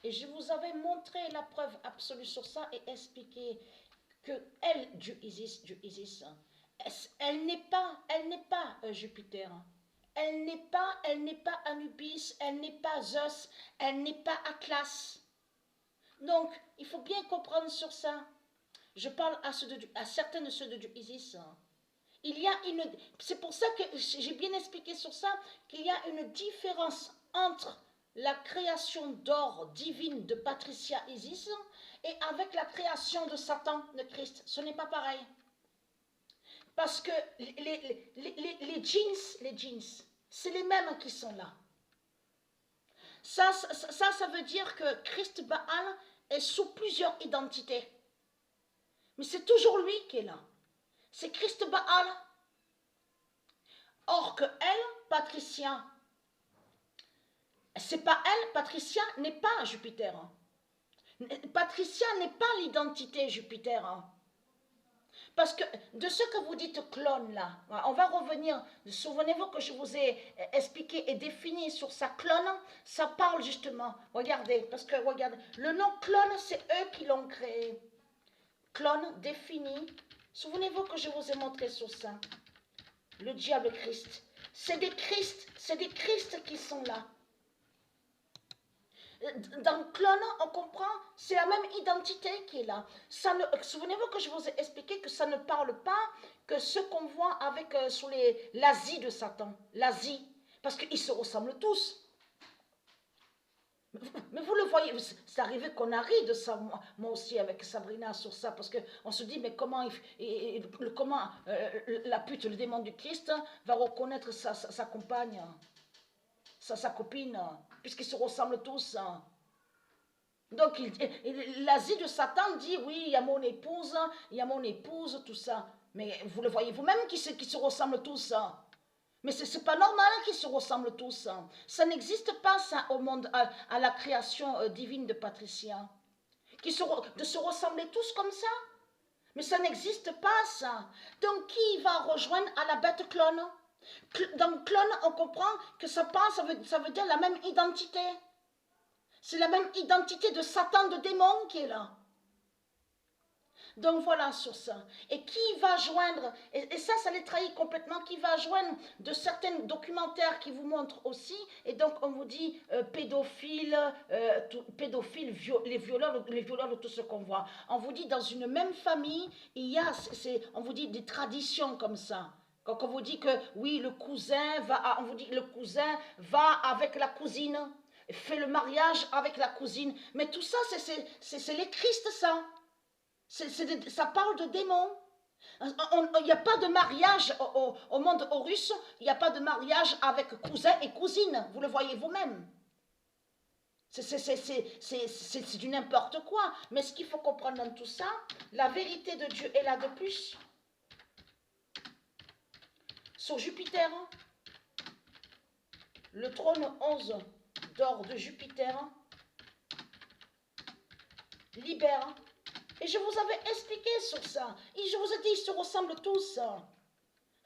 Et je vous avais montré la preuve absolue sur ça et expliqué que elle, Dieu Isis, elle n'est pas Jupiter. Elle n'est pas Anubis, elle n'est pas Zeus, elle n'est pas Atlas. Donc, il faut bien comprendre sur ça. Je parle à certains de ceux de Dieu Isis. Il y a une, c'est pour ça que j'ai bien expliqué sur ça qu'il y a une différence entre la création d'or divine de Patricia Isis et avec la création de Satan, de Christ. Ce n'est pas pareil. Parce que les jeans, c'est les mêmes qui sont là. Ça veut dire que Christ Baal est sous plusieurs identités. Mais c'est toujours lui qui est là. C'est Christ Baal. Or que elle, Patricia, c'est pas elle, Patricia n'est pas Jupiter. Patricia n'est pas l'identité Jupiter. Parce que de ce que vous dites clone là, on va revenir, souvenez-vous que je vous ai expliqué et défini sur sa clone, ça parle justement, regardez, parce que regardez, le nom clone c'est eux qui l'ont créé. Clone défini, souvenez-vous que je vous ai montré sur ça, le diable Christ, c'est des Christ qui sont là. Dans clone, on comprend, c'est la même identité qui est là. Souvenez-vous que je vous ai expliqué que ça ne parle pas que ce qu'on voit avec sur l'Asie de Satan, l'Asie, parce qu'ils se ressemblent tous. Mais vous le voyez, c'est arrivé qu'on a ri de ça, moi aussi avec Sabrina sur ça, parce qu'on se dit, mais comment la pute, le démon du Christ, va reconnaître sa compagne, sa copine, puisqu'ils se ressemblent tous. Donc l'Asie de Satan dit, oui, il y a mon épouse, tout ça. Mais vous le voyez vous-même qui se ressemblent tous. Mais c'est pas normal qu'ils se ressemblent tous. Ça n'existe pas ça au monde, à la création divine de Patricia. De se ressembler tous comme ça. Mais ça n'existe pas ça. Donc qui va rejoindre à la bête clone? Dans clone, on comprend que ça veut dire la même identité. C'est la même identité de Satan, de démon qui est là. Donc voilà sur ça. Et qui va joindre, et ça les trahit complètement, qui va joindre de certains documentaires qui vous montrent aussi, et donc on vous dit pédophile, les violeurs de tout ce qu'on voit. On vous dit dans une même famille, on vous dit des traditions comme ça. Quand on vous dit que oui, on vous dit le cousin va avec la cousine, fait le mariage avec la cousine. Mais tout ça, c'est les Christ, ça. Ça parle de démons. Il n'y a pas de mariage au monde Horus, il n'y a pas de mariage avec cousin et cousine, vous le voyez vous-même. C'est du n'importe quoi. Mais ce qu'il faut comprendre dans tout ça, la vérité de Dieu est là de plus. Sur Jupiter, le trône 11 d'or de Jupiter libère. Et je vous avais expliqué sur ça. Et je vous ai dit, ils se ressemblent tous.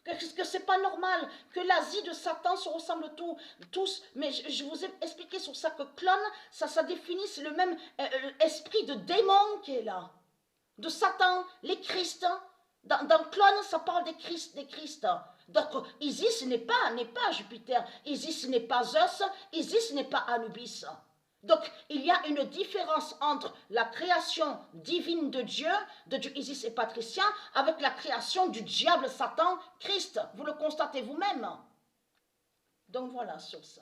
Que c'est pas normal que l'Asie de Satan se ressemble tous. Mais je vous ai expliqué sur ça que clone, ça définit, c'est le même esprit de démon qui est là. De Satan, les Christ. Dans clone, ça parle des Christ. Donc Isis n'est pas Jupiter. Isis n'est pas Zeus. Isis n'est pas Anubis. Donc, il y a une différence entre la création divine de Dieu Isis et Patricia, avec la création du diable Satan, Christ. Vous le constatez vous-même. Donc voilà sur ça.